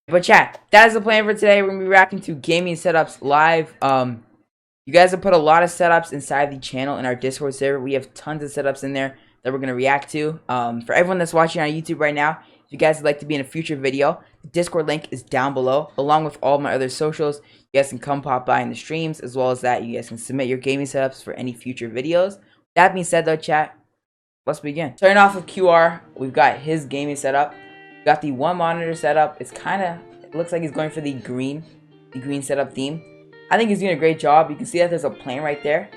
But chat, that is the plan for today. We're gonna be reacting to gaming setups live. You guys have put a lot of setups inside the channel in our Discord server. We have tons of setups in there that we're gonna react to. For everyone that's watching on YouTube right now, if you guys would like to be in a future video, the Discord link is down below, along with all my other socials. You guys can come pop by in the streams, as well as that you guys can submit your gaming setups for any future videos. That being said, though, chat, let's begin. Starting off with QR, we've got his gaming setup. Got the one monitor setup. It looks like he's going for the green setup theme. I think he's doing a great job. You can see that there's a plane right there.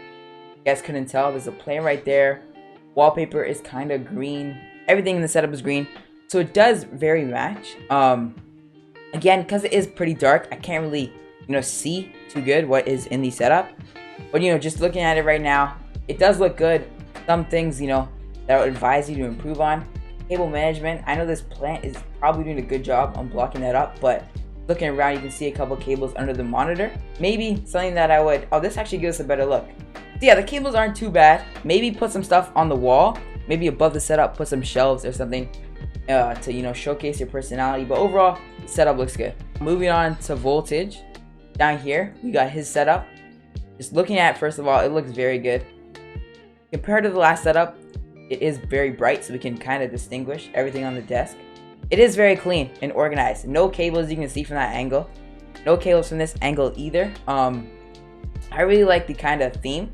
You guys couldn't tell. There's a plane right there. Wallpaper is kind of green. Everything in the setup is green. So it does very match. Again, because it is pretty dark, I can't really, see too good what is in the setup. But, just looking at it right now, it does look good. Some things, that I would advise you to improve on. Cable management, I know this plant is probably doing a good job on blocking that up, but looking around you can see a couple cables under the monitor. Maybe something that I would, this actually gives us a better look. So yeah, the cables aren't too bad. Maybe put some stuff on the wall, maybe above the setup, put some shelves or something to showcase your personality, but overall the setup looks good. Moving on to voltage, down here we got his setup. Just looking at it, first of all, it looks very good. Compared to the last setup, it is very bright, so we can kind of distinguish everything on the desk. It is very clean and organized. No cables you can see from that angle. No cables from this angle either. I really like the kind of theme.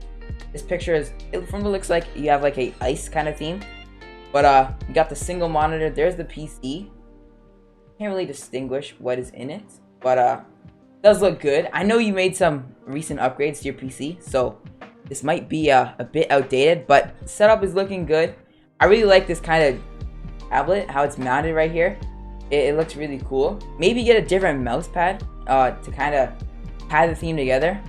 This picture is, from what it looks like, you have like a ice kind of theme. But you got the single monitor. There's the PC. Can't really distinguish what is in it, but it does look good. I know you made some recent upgrades to your PC, so this might be a bit outdated, but setup is looking good. I really like this kind of tablet, how it's mounted right here. It looks really cool. Maybe get a different mouse pad to kind of tie the theme together.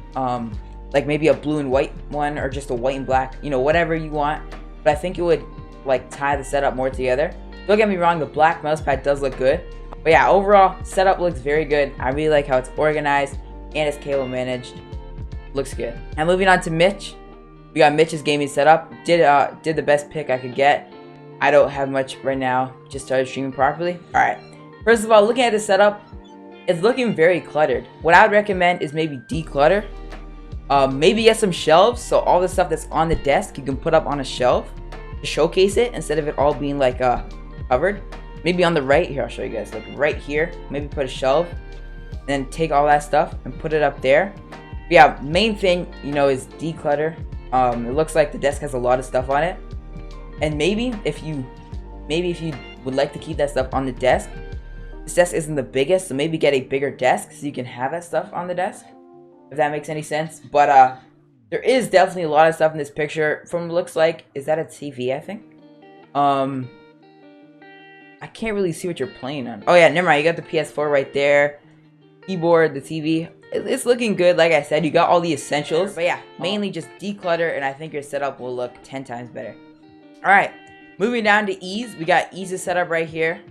Like maybe a blue and white one, or just a white and black, whatever you want. But I think it would like tie the setup more together. Don't get me wrong, the black mouse pad does look good. But yeah, overall, setup looks very good. I really like how it's organized and it's cable managed. Looks good. And moving on to Mitch. We got Mitch's gaming setup. Did the best pick I could get. I don't have much right now. Just started streaming properly. Alright. First of all, looking at the setup, it's looking very cluttered. What I would recommend is maybe declutter. Maybe get some shelves, so all the stuff that's on the desk you can put up on a shelf to showcase it instead of it all being like covered. Maybe on the right here, I'll show you guys. Like right here, maybe put a shelf, and then take all that stuff and put it up there. But yeah, main thing, is declutter. It looks like the desk has a lot of stuff on it, and maybe if you would like to keep that stuff on the desk, this desk isn't the biggest, so maybe get a bigger desk so you can have that stuff on the desk, if that makes any sense. But there is definitely a lot of stuff in this picture. From what it looks like, is that a TV? I think. I can't really see what you're playing on. Oh yeah, never mind. You got the PS4 right there, keyboard, the TV. It's looking good. Like I said, you got all the essentials. But yeah, mainly just declutter, and I think your setup will look 10 times better. Alright, moving down to ease. We got ease's setup right here.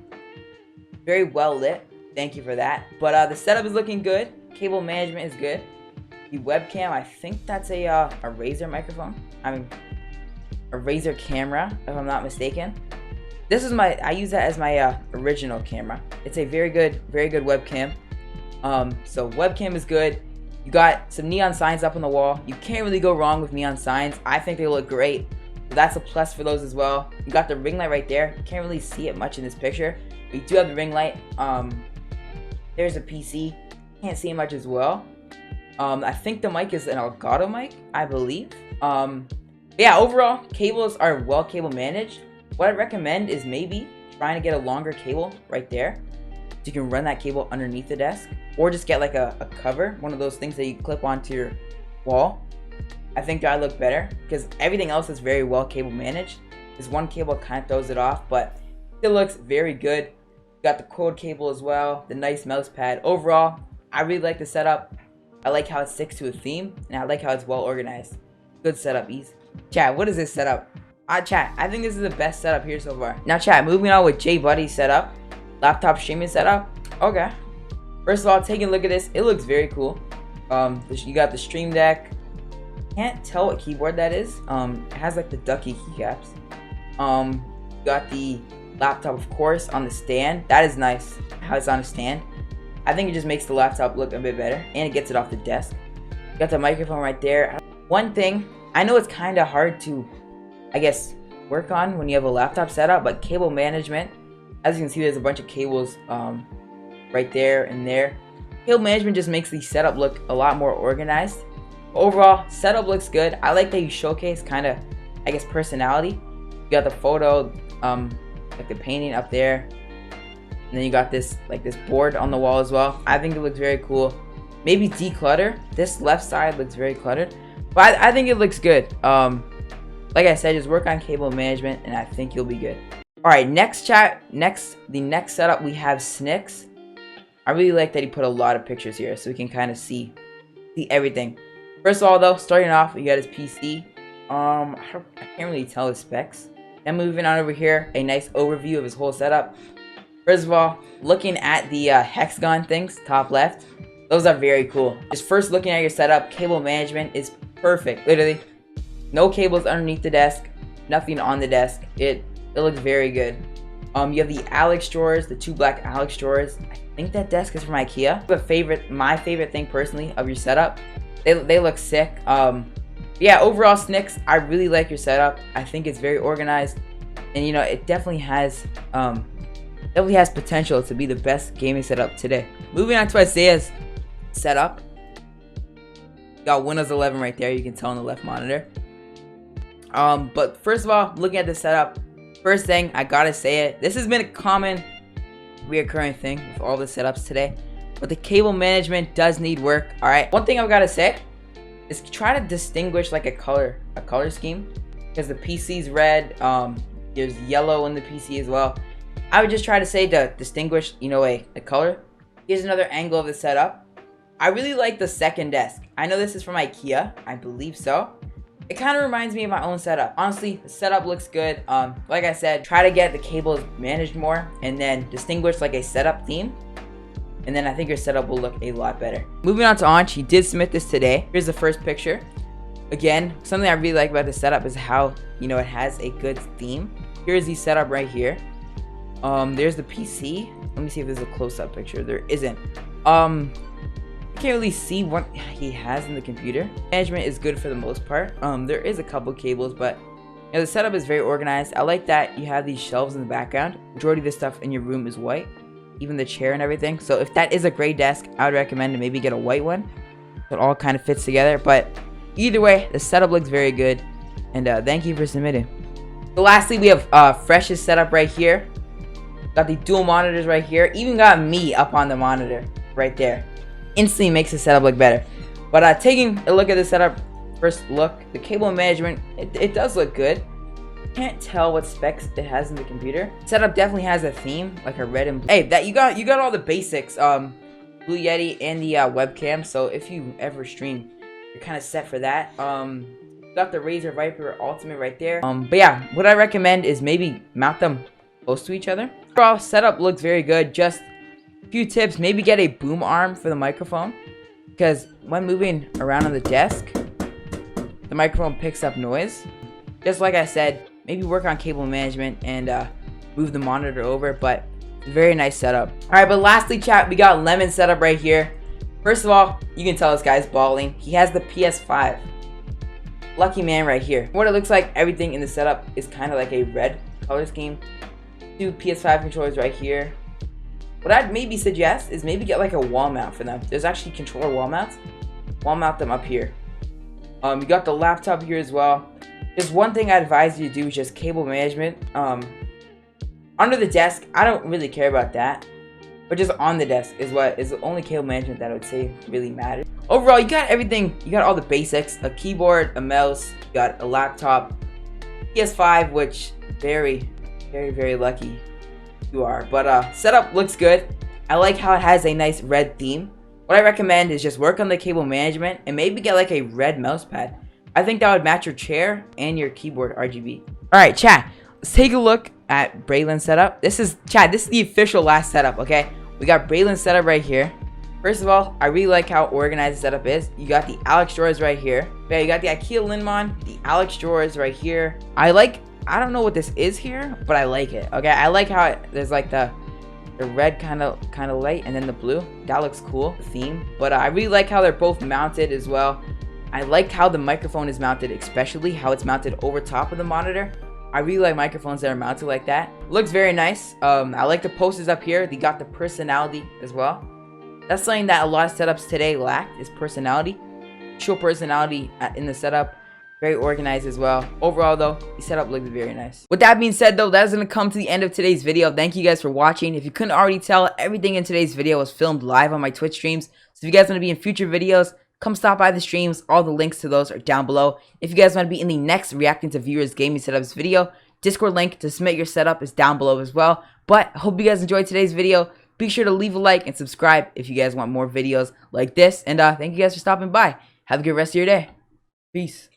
Very well lit. Thank you for that. But the setup is looking good. Cable management is good. The webcam, I think that's a Razer microphone. I mean, a Razer camera, if I'm not mistaken. This is I use that as my original camera. It's a very good webcam. So webcam is good. You got some neon signs up on the wall. You can't really go wrong with neon signs. I think they look great. So that's a plus for those as well. You got the ring light right there. You can't really see it much in this picture, but you do have the ring light. There's a PC. Can't see it much as well. I think the mic is an Elgato mic, I believe. Yeah, overall, cables are well cable managed. What I'd recommend is maybe trying to get a longer cable right there, so you can run that cable underneath the desk, or just get like a cover, one of those things that you clip onto your wall. I think that would look better, because everything else is very well cable managed. This one cable kind of throws it off, but it looks very good. You got the cord cable as well, the nice mouse pad. Overall, I really like the setup. I like how it sticks to a theme, and I like how it's well organized. Good setup, ease. Chat, what is this setup? Chat, I think this is the best setup here so far. Now chat, moving on with Jbuddy's setup. Laptop streaming setup. Okay. First of all, taking a look at this, it looks very cool. You got the stream deck. Can't tell what keyboard that is. It has like the ducky keycaps. You got the laptop, of course, on the stand. That is nice how it's on a stand. I think it just makes the laptop look a bit better, and it gets it off the desk. You got the microphone right there. One thing, I know it's kind of hard to, I guess, work on when you have a laptop setup, but cable management, as you can see, there's a bunch of cables right there and there. Cable management just makes the setup look a lot more organized. Overall, setup looks good. I like that you showcase kind of, I guess, personality. You got the photo, like the painting up there, and then you got this board on the wall as well. I think it looks very cool. Maybe declutter. This left side looks very cluttered, but I think it looks good. Like I said, just work on cable management, and I think you'll be good. All right, the next setup we have Snix. I really like that he put a lot of pictures here, so we can kind of see everything. First of all, though, starting off, you got his PC. I can't really tell his specs. Then moving on over here, a nice overview of his whole setup. First of all, looking at the hexagon things, top left, those are very cool. Just first looking at your setup, cable management is perfect. Literally, no cables underneath the desk, nothing on the desk. It looks very good. You have the Alex drawers, the two black Alex drawers. I think that desk is from IKEA. My favorite thing personally of your setup. They look sick. Yeah, overall, Snix, I really like your setup. I think it's very organized, and you know, it definitely has potential to be the best gaming setup today. Moving on to Isaiah's setup. Got Windows 11 right there. You can tell on the left monitor. But first of all, looking at the setup, first thing I gotta say it. This has been a common, reoccurring thing with all the setups today. But the cable management does need work. All right. One thing I've gotta say is try to distinguish like a color scheme, because the PC's red. There's yellow in the PC as well. I would just try to say to distinguish, you know, a color. Here's another angle of the setup. I really like the second desk. I know this is from IKEA. I believe so. It kind of reminds me of my own setup. Honestly, the setup looks good. Like I said, try to get the cables managed more, and then distinguish like a setup theme. And then I think your setup will look a lot better. Moving on to Anch, he did submit this today. Here's the first picture. Again, something I really like about the setup is how, you know, it has a good theme. Here's the setup right here. There's the PC. Let me see if there's a close-up picture. There isn't. I can't really see what he has in the computer. Management is good for the most part. There is a couple cables, but you know, the setup is very organized. I like that you have these shelves in the background. Majority of the stuff in your room is white, even the chair and everything. So if that is a gray desk, I would recommend to maybe get a white one. So it all kind of fits together. But either way, the setup looks very good. And thank you for submitting. So lastly, we have Fresh's setup right here. Got the dual monitors right here. Even got me up on the monitor right there. Instantly makes the setup look better. But taking a look at the setup, first look, the cable management, it does look good. Can't tell what specs it has in the computer. Setup definitely has a theme, like a red and blue. Hey, that you got all the basics. Blue Yeti and the webcam. So if you ever stream, you're kind of set for that. Got the Razer Viper Ultimate right there. But yeah, what I recommend is maybe mount them close to each other. Overall, setup looks very good. Just a few tips: maybe get a boom arm for the microphone, because when moving around on the desk, the microphone picks up noise. Just like I said, maybe work on cable management and move the monitor over. But very nice setup. All right, but lastly, chat, we got Lemon setup right here. First of all, you can tell this guy's balling. He has the PS5. Lucky man right here. What it looks like, everything in the setup is kind of like a red color scheme. Two PS5 controllers right here. What I'd maybe suggest is maybe get like a wall mount for them. There's actually controller wall mounts. Wall mount them up here. You got the laptop here as well. Just one thing I advise you to do is just cable management. Under the desk, I don't really care about that. But just on the desk is the only cable management that I would say really matters. Overall, you got everything. You got all the basics: a keyboard, a mouse, you got a laptop, PS5, which very, very lucky you are. But setup looks good. I like how it has a nice red theme. What I recommend is just work on the cable management and maybe get like a red mouse pad. I think that would match your chair and your keyboard RGB. All right, chat. Let's take a look at Braylon's setup. This is the official last setup. Okay, we got Braylon's setup right here. First of all, I really like how organized the setup is. You got the Alex drawers right here. Yeah, you got the IKEA Linmon, the Alex drawers right here. I don't know what this is here, but I like it. Okay, I like how there's like the The red kind of light, and then the blue. That looks cool, the theme. But I really like how they're both mounted as well. I like how the microphone is mounted, especially how it's mounted over top of the monitor. I really like microphones that are mounted like that. Looks very nice. I like the posters up here. They got the personality as well. That's something that a lot of setups today lacked, is personality. Show personality in the setup. Very organized as well. Overall though, the setup looks very nice. With that being said though, that is going to come to the end of today's video. Thank you guys for watching. If you couldn't already tell, everything in today's video was filmed live on my Twitch streams. So if you guys want to be in future videos, come stop by the streams. All the links to those are down below. If you guys want to be in the next reacting to viewers gaming setups video, Discord link to submit your setup is down below as well. But I hope you guys enjoyed today's video. Be sure to leave a like and subscribe if you guys want more videos like this. And thank you guys for stopping by. Have a good rest of your day. Peace.